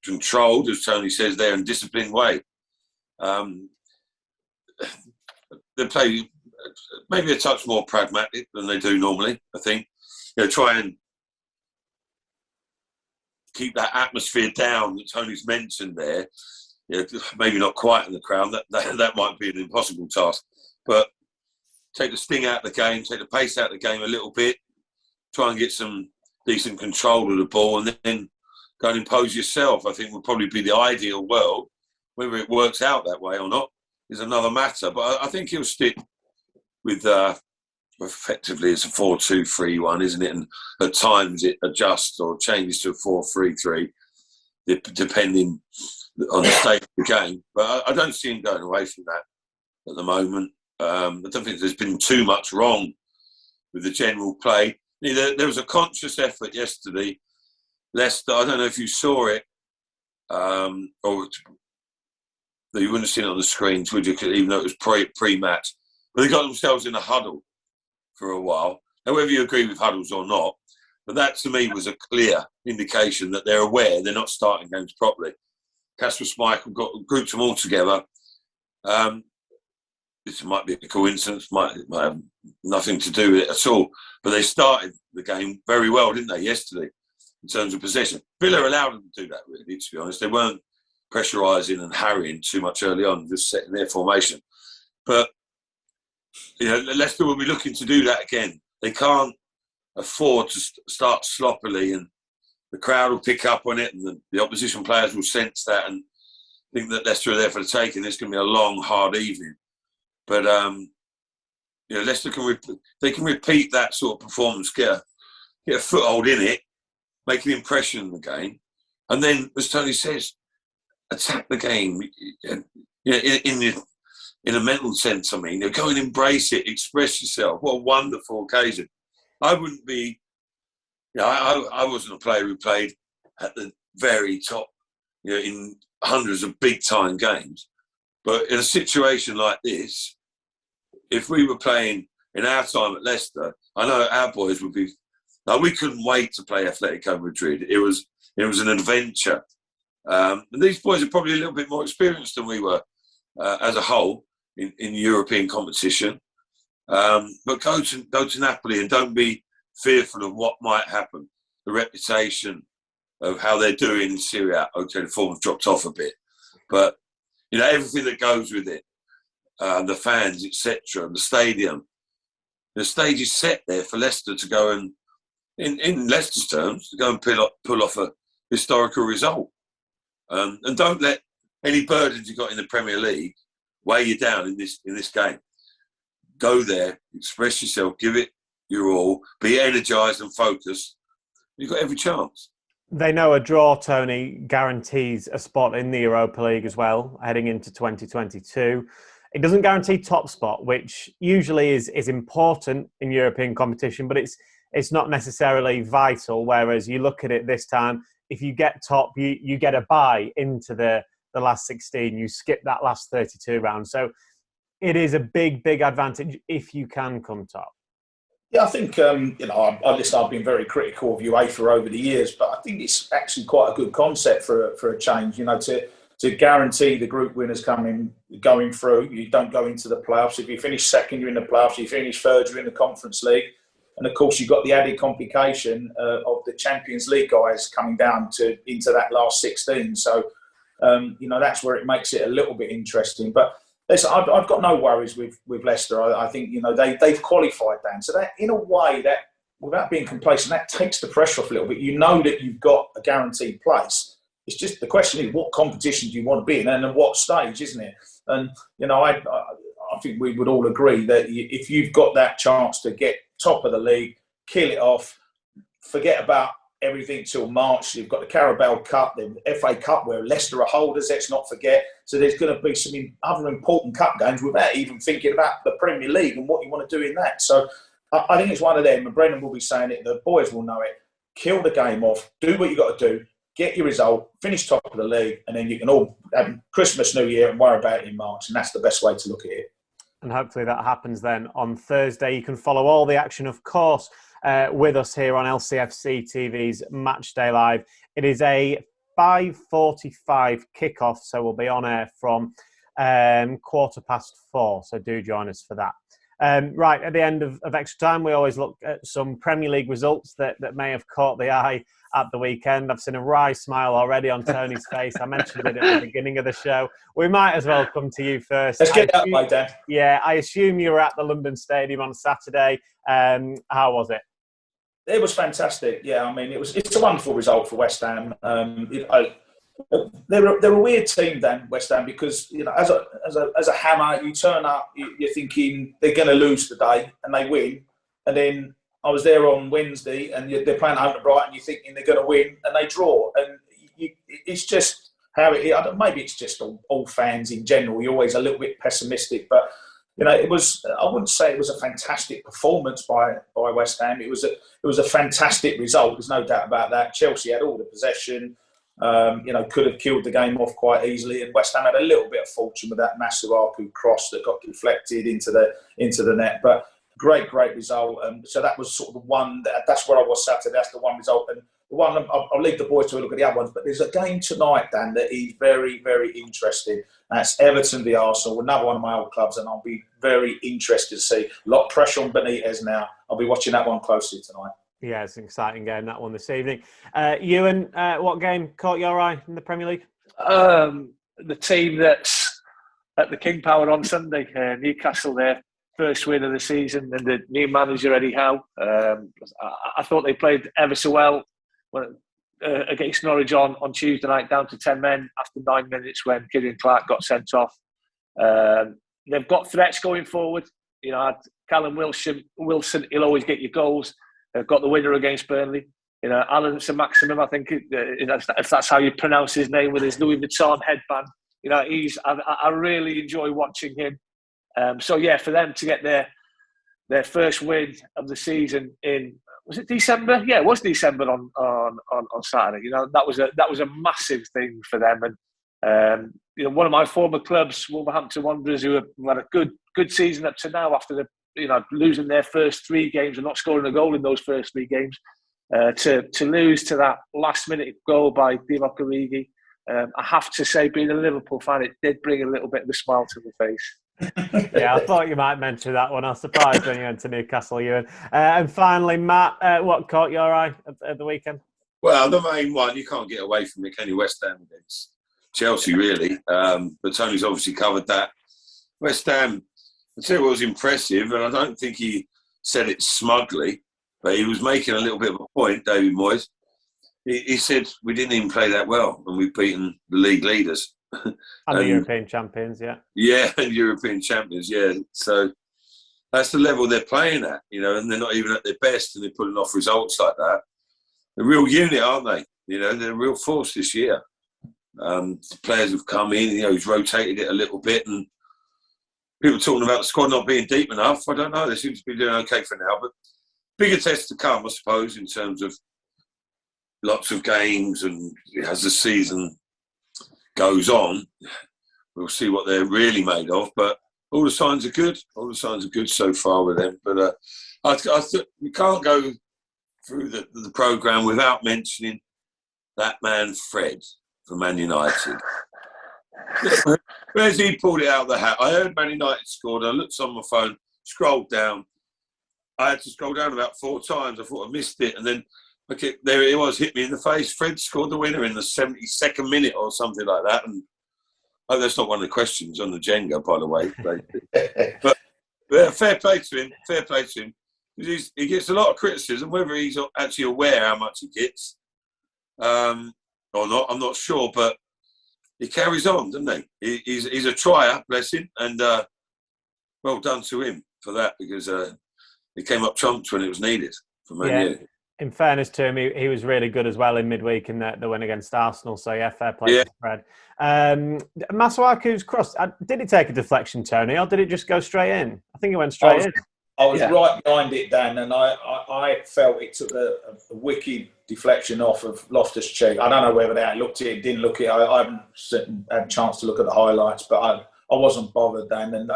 controlled, as Tony says there, and disciplined way. They play maybe a touch more pragmatic than they do normally, I think. Try and keep that atmosphere down that Tony's mentioned there. Maybe not quite in the crowd. That might be an impossible task. But take the sting out of the game, take the pace out of the game a little bit, try and get some decent control of the ball, and then go and impose yourself, I think would probably be the ideal world. Whether it works out that way or not is another matter. But I think he'll stick with effectively it's a 4-2-3-1, isn't it? And at times it adjusts or changes to a 4-3-3, depending on the state of the game. But I don't see him going away from that at the moment. I don't think there's been too much wrong with the general play. There was a conscious effort yesterday. Leicester, I don't know if you saw it, or you wouldn't have seen it on the screens, would you? Even though it was pre-match. But they got themselves in a huddle for a while. Now, whether you agree with huddles or not, but that to me was a clear indication that they're aware they're not starting games properly. Kasper Schmeichel grouped them all together. This might be a coincidence, might have nothing to do with it at all. But they started the game very well, didn't they, yesterday, in terms of possession. Villa allowed them to do that, really, to be honest. They weren't pressurising and harrying too much early on, just setting their formation. But, Leicester will be looking to do that again. They can't afford to start sloppily, and the crowd will pick up on it, and the opposition players will sense that and think that Leicester are there for the taking. It's going to be a long, hard evening. But Leicester can repeat that sort of performance, get a foothold in it, make an impression in the game, and then, as Tony says, attack the game. In a mental sense, I mean, go and embrace it, express yourself. What a wonderful occasion! I wouldn't be. I wasn't a player who played at the very top, in hundreds of big-time games. But in a situation like this, if we were playing in our time at Leicester, I know our boys would be. Now, we couldn't wait to play Atletico Madrid. It was an adventure. And these boys are probably a little bit more experienced than we were as a whole in European competition. But go to Napoli and don't be fearful of what might happen. The reputation of how they're doing in Syria. Okay, the form's dropped off a bit. But, everything that goes with it, the fans, etc., the stadium. The stage is set there for Leicester to go and, in Leicester's terms, to go and pull off a historical result. And don't let any burdens you've got in the Premier League weigh you down in this game. Go there, express yourself, give it your all, be energised and focused. You've got every chance. They know a draw, Tony, guarantees a spot in the Europa League as well, heading into 2022. It doesn't guarantee top spot, which usually is important in European competition, but it's not necessarily vital. Whereas you look at it this time, if you get top, you get a bye into the last 16. You skip that last 32 round. So it is a big advantage if you can come top. Yeah, I think, I've been very critical of UEFA over the years, but I think it's actually quite a good concept for a change, to guarantee the group winners going through. You don't go into the playoffs. If you finish second, you're in the playoffs. If you finish third, you're in the Conference League. And of course, you've got the added complication of the Champions League guys coming down into that last 16. So, that's where it makes it a little bit interesting. But listen, I've got no worries with Leicester. I think, they've qualified, Dan. So that, in a way, that without being complacent, that takes the pressure off a little bit. You know that you've got a guaranteed place. It's just the question is, what competition do you want to be in, and at what stage, isn't it? And I think we would all agree that if you've got that chance to get top of the league, kill it off, forget about everything till March. You've got the Carabao Cup, the FA Cup, where Leicester are holders. Let's not forget. So there's going to be some other important cup games without even thinking about the Premier League and what you want to do in that. So I think it's one of them, and Brendan will be saying it. The boys will know it. Kill the game off. Do what you got to do. Get your result, finish top of the league, and then you can all have Christmas, New Year, and worry about it in March. And that's the best way to look at it. And hopefully that happens then on Thursday. You can follow all the action, of course, with us here on LCFC TV's Matchday Live. It is a 5:45 kickoff, so we'll be on air from 4:15. So do join us for that. Right, at the end of extra time, we always look at some Premier League results that may have caught the eye at the weekend. I've seen a wry smile already on Tony's face. I mentioned it at the beginning of the show. We might as well come to you first. Let's get that way, Dan. Yeah, I assume you were at the London Stadium on Saturday. How was it? It was fantastic. Yeah, it's a wonderful result for West Ham. They're a weird team, Dan, West Ham, because as a hammer, you turn up, you're thinking they're going to lose today, and they win, and then I was there on Wednesday, and they're playing home to Brighton. You're thinking they're going to win, and they draw. And it's just how it is. Maybe it's just all fans in general. You're always a little bit pessimistic, but it was. I wouldn't say it was a fantastic performance by West Ham. It was a fantastic result. There's no doubt about that. Chelsea had all the possession. Could have killed the game off quite easily, and West Ham had a little bit of fortune with that Masuaku cross that got deflected into the net, but. Great result. So that was sort of the one. That's where I was Saturday. That's the one result. And the one I'll leave the boys to look at the other ones. But there's a game tonight, Dan, that is very, very interesting. That's Everton v Arsenal, another one of my old clubs, and I'll be very interested to see. A lot of pressure on Benitez now. I'll be watching that one closely tonight. Yeah, it's an exciting game, that one this evening. Iwan, what game caught your eye in the Premier League? The team that's at the King Power on Sunday, Newcastle there. First win of the season, and the new manager Eddie Howe. I thought they played ever so well against Norwich on Tuesday night, down to 10 men after 9 minutes when Killian Clark got sent off. They've got threats going forward. Callum Wilson, he'll always get your goals. They've got the winner against Burnley. Alan Saint-Maximin, I think, if that's how you pronounce his name, with his Louis Vuitton headband. I really enjoy watching him. So yeah, for them to get their first win of the season in, was it December? Yeah, it was December on Saturday. That was a massive thing for them. And one of my former clubs, Wolverhampton Wanderers, who have had a good season up to now after losing their first 3 games and not scoring a goal in those first 3 games, to lose to that last minute goal by Divock Origi. I have to say, being a Liverpool fan, it did bring a little bit of a smile to my face. Yeah, I thought you might mention that one. I was surprised when you went to Newcastle, Ewan. And finally, Matt, what caught your eye at the weekend? Well, the main one, you can't get away from it, can you? West Ham against Chelsea, really. But Tony's obviously covered that. West Ham, I tell you what was impressive, and I don't think he said it smugly, but he was making a little bit of a point, David Moyes. He said, we didn't even play that well, and we've beaten the league leaders. And the European champions, yeah. Yeah, and European champions, yeah. So that's the level they're playing at, and they're not even at their best, and they're pulling off results like that. A real unit, aren't they? You know, they're a real force this year. The players have come in, you know, he's rotated it a little bit, and people talking about the squad not being deep enough. I don't know. They seem to be doing okay for now, but bigger tests to come, I suppose, in terms of lots of games, and as the season goes on, we'll see what they're really made of. But all the signs are good. All the signs are good so far with them. But we can't go through the programme without mentioning that man Fred from Man United. Where's he pulled it out of the hat? I heard Man United scored. I looked on my phone, scrolled down. I had to scroll down about 4 times. I thought I missed it. And then, okay, there it was, hit me in the face. Fred scored the winner in the 72nd minute or something like that. And that's not one of the questions on the Jenga, by the way. But fair play to him. Fair play to him. He gets a lot of criticism, whether he's actually aware how much he gets or not, I'm not sure. But he carries on, doesn't he? He's a trier, bless him. And well done to him for that, because he came up trumps when it was needed for Man U. In fairness to him, he was really good as well in midweek in the win against Arsenal. So, yeah, fair play to Fred. Masuaku's cross, did it take a deflection, Tony, or did it just go straight in? I think it went straight in. I was right behind it, Dan, and I felt it took a wicked deflection off of Loftus-Cheek. I don't know whether they looked at it, didn't look at it. I haven't had a chance to look at the highlights, but I wasn't bothered, Dan. And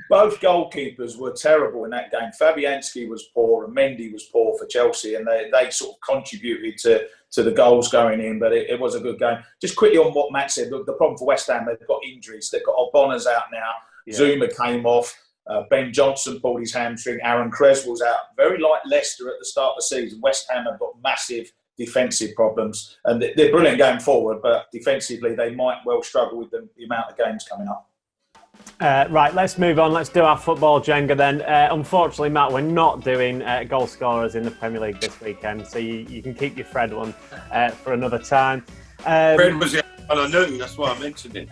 both goalkeepers were terrible in that game. Fabianski was poor and Mendy was poor for Chelsea, and they sort of contributed to the goals going in, but it was a good game. Just quickly on what Matt said, the problem for West Ham, they've got injuries. They've got Obona's out now. Yeah. Zuma came off. Ben Johnson pulled his hamstring. Aaron Creswell's out. Very like Leicester at the start of the season. West Ham have got massive defensive problems, and they're brilliant going forward, but defensively they might well struggle with the amount of games coming up. Right, let's move on. Let's do our football Jenga then. Unfortunately, Matt, we're not doing goal scorers in the Premier League this weekend, so you can keep your Fred one for another time. Fred was the one I knew, that's why I mentioned it.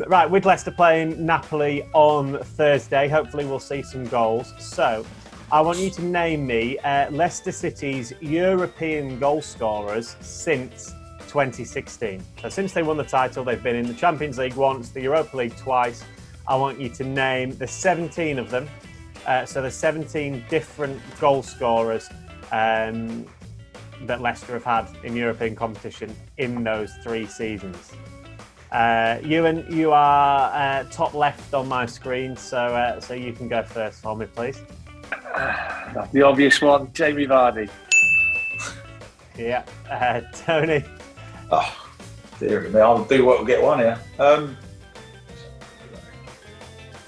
Right, with Leicester playing Napoli on Thursday, hopefully we'll see some goals. So I want you to name me Leicester City's European goal scorers since 2016. So since they won the title, they've been in the Champions League once, the Europa League twice. I want you to name the 17 of them. So the 17 different goal scorers that Leicester have had in European competition in those 3 seasons. Iwan, you are top left on my screen, so you can go first for me, please. The obvious one, Jamie Vardy. Yeah. Tony. Oh, dear me, I'll do what will get one here. I'm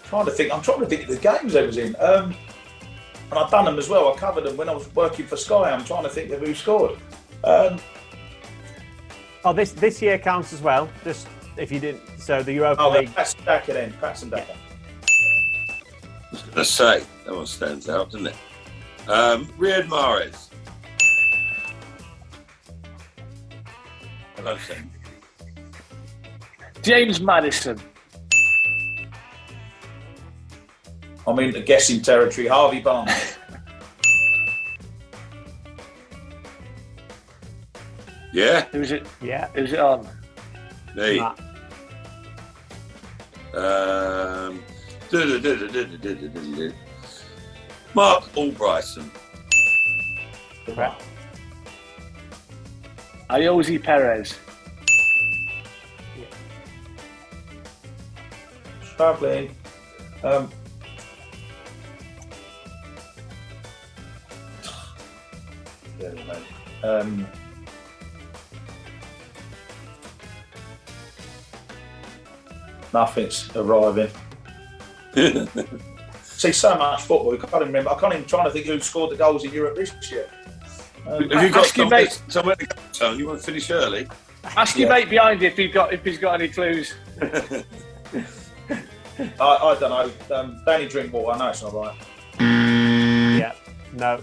trying to think of the games I was in. And I've done them as well. I covered them when I was working for Sky. I'm trying to think of who scored. This year counts as well. Just if you didn't, so the Europa League. Patson Daka then. Patson Daka. I was going to say, that one stands out, doesn't it? Riyad Mahrez. Hello, Sam. James Maddison. I'm into guessing territory. Harvey Barnes. Yeah. Who's it? Yeah. Who's it on? Me. Mark Albrighton. Right. Ayoze Perez. Yeah. Struggling. Nothing's arriving. See, so much football. I can't even remember. I can't even try to think who scored the goals in Europe this year. Have you got somewhere to go, Tony? You want to finish early? Ask your mate behind you if he's got any clues. I don't know. Danny Drinkwater. I know it's not right. Yeah. No.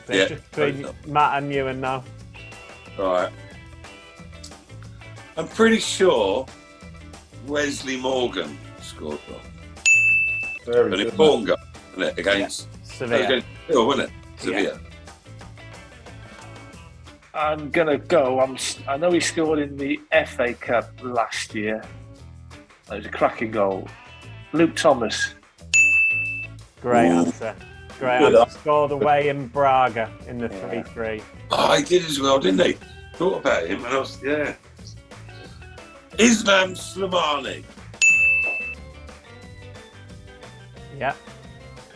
Yeah, just between Matt and you and now. Right. I'm pretty sure Wesley Morgan scored one. Very An good. important goal, wasn't it? Against Sevilla. Sevilla, wasn't it? Sevilla. I'm gonna go. I know he scored in the FA Cup last year. It was a cracking goal. Luke Thomas. Great answer. Great Good answer. Scored away in Braga in the 3-3. Oh, he did as well, didn't he? Thought about him and Islam Slimani. Yeah.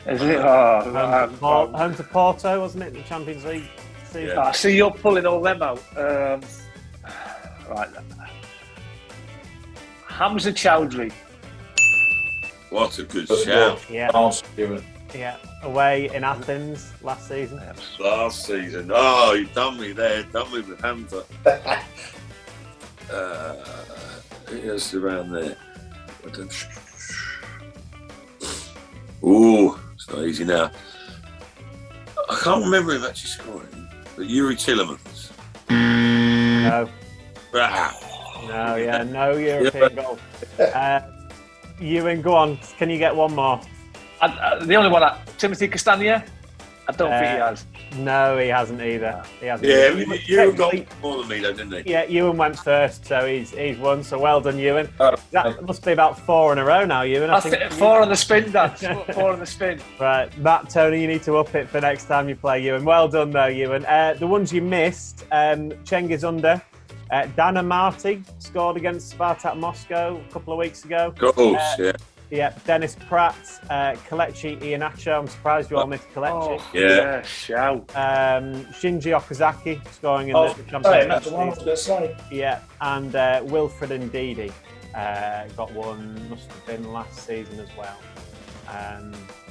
Is it? Home to Porto, wasn't it? The Champions League season. Yeah. See, you're pulling all them out. Right. Hamza Chowdhury. What a good shout. Yeah. Yeah. Away in Athens last season. Last season. Oh, you've done me there. Done me with Hamza. Who else around there? Ooh, it's not easy now. I can't remember him actually scoring, but Yuri Tillemans. No. Ah. No European goal. Ewan, go on. Can you get one more? The only one, Timothy Castagna. I don't think he has. No, he hasn't either. Yeah, Ewan got more than me though, didn't he? Yeah, Ewan went first, so he's won. So well done, Ewan. That must be about 4 in a row now, Ewan. I think 4 on the spin, Dad. 4 on the spin. Right, Matt, Tony, you need to up it for next time you play, Ewan. Well done, though, Ewan. The ones you missed, Cengiz Under, Dana Marti scored against Spartak Moscow a couple of weeks ago. Of course, yeah. Yeah, Dennis Pratt, Kelechi Iheanacho. I'm surprised you all missed Kelechi. Yeah. Shout. Shinji Okazaki scoring in the Champions That's the one I was going to say. Yeah, and Wilfred Ndidi got one, must have been last season as well.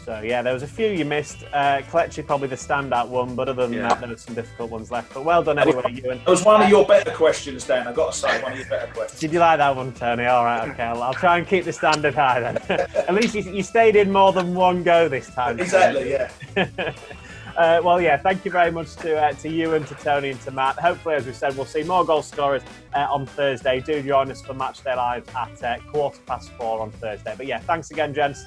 So, yeah, there was a few you missed. Kelechi probably the standout one, but other than that, there were some difficult ones left. But well done anyway, Ewan. That was one of your better questions, Dan. I've got to say, one of your better questions. Did you like that one, Tony? All right, okay. I'll try and keep the standard high then. At least you stayed in more than one go this time. Exactly, yeah. Well, yeah, thank you very much to Ewan, to Tony and to Matt. Hopefully, as we said, we'll see more goal scorers on Thursday. Do join us for Matchday Live at 4:15 on Thursday. But yeah, thanks again, gents.